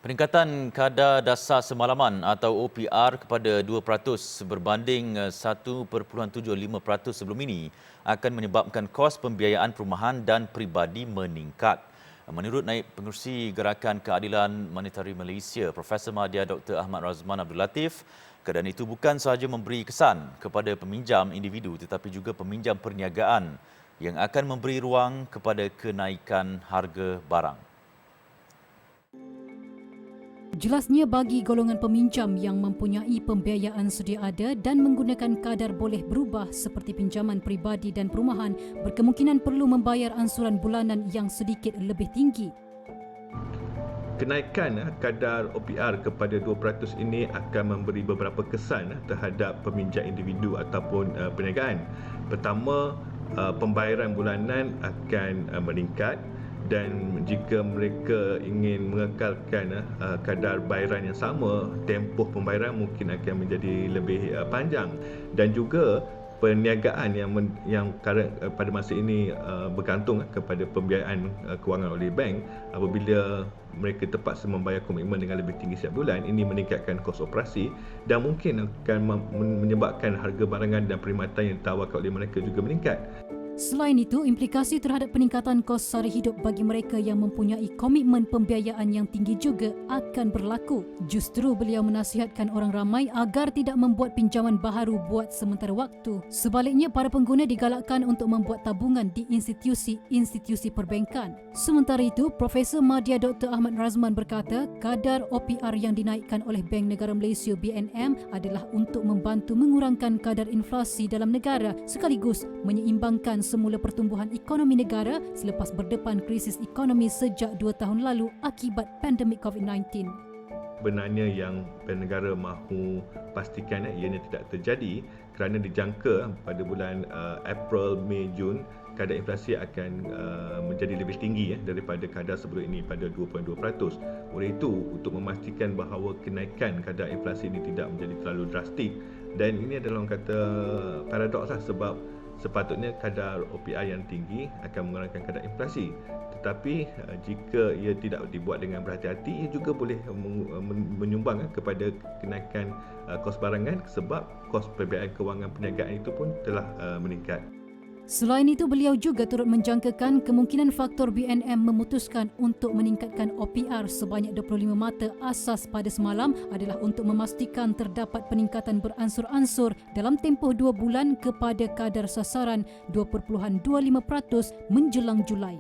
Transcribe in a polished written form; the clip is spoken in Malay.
Peningkatan kadar dasar semalaman atau OPR kepada 2% berbanding 1.75% sebelum ini akan menyebabkan kos pembiayaan perumahan dan peribadi meningkat. Menurut Naib Pengerusi Gerakan Keadilan Monetari Malaysia, Profesor Madya Dr. Ahmad Razman Abdul Latif, keadaan itu bukan sahaja memberi kesan kepada peminjam individu tetapi juga peminjam perniagaan yang akan memberi ruang kepada kenaikan harga barang. Jelasnya bagi golongan peminjam yang mempunyai pembiayaan sedia ada dan menggunakan kadar boleh berubah seperti pinjaman peribadi dan perumahan berkemungkinan perlu membayar ansuran bulanan yang sedikit lebih tinggi. Kenaikan kadar OPR kepada 2% ini akan memberi beberapa kesan terhadap peminjam individu ataupun perniagaan. Pertama, pembayaran bulanan akan meningkat. Dan jika mereka ingin mengekalkan kadar bayaran yang sama, tempoh pembayaran mungkin akan menjadi lebih panjang. Dan juga perniagaan yang pada masa ini bergantung kepada pembiayaan kewangan oleh bank, apabila mereka terpaksa membayar komitmen dengan lebih tinggi setiap bulan, ini meningkatkan kos operasi dan mungkin akan menyebabkan harga barangan dan perkhidmatan yang ditawarkan oleh mereka juga meningkat. Selain itu, implikasi terhadap peningkatan kos sara hidup bagi mereka yang mempunyai komitmen pembiayaan yang tinggi juga akan berlaku. Justru beliau menasihatkan orang ramai agar tidak membuat pinjaman baharu buat sementara waktu. Sebaliknya, para pengguna digalakkan untuk membuat tabungan di institusi perbankan. Sementara itu, Profesor Madya Dr. Ahmad Razman berkata, kadar OPR yang dinaikkan oleh Bank Negara Malaysia BNM adalah untuk membantu mengurangkan kadar inflasi dalam negara sekaligus menyeimbangkan semula pertumbuhan ekonomi negara selepas berdepan krisis ekonomi sejak 2 tahun lalu akibat pandemik COVID-19. Sebenarnya yang Bank Negara mahu pastikan ianya tidak terjadi kerana dijangka pada bulan April, Mei, Jun kadar inflasi akan menjadi lebih tinggi daripada kadar sebelum ini pada 2.2%. Oleh itu, untuk memastikan bahawa kenaikan kadar inflasi ini tidak menjadi terlalu drastik, dan ini adalah orang kata paradoks sebab sepatutnya kadar OPR yang tinggi akan mengurangkan kadar inflasi. Tetapi jika ia tidak dibuat dengan berhati-hati, ia juga boleh menyumbang kepada kenaikan kos barangan sebab kos pembiayaan kewangan perniagaan itu pun telah meningkat. Selain itu, beliau juga turut menjangkakan kemungkinan faktor BNM memutuskan untuk meningkatkan OPR sebanyak 25 mata asas pada semalam adalah untuk memastikan terdapat peningkatan beransur-ansur dalam tempoh 2 bulan kepada kadar sasaran 2.25% menjelang Julai.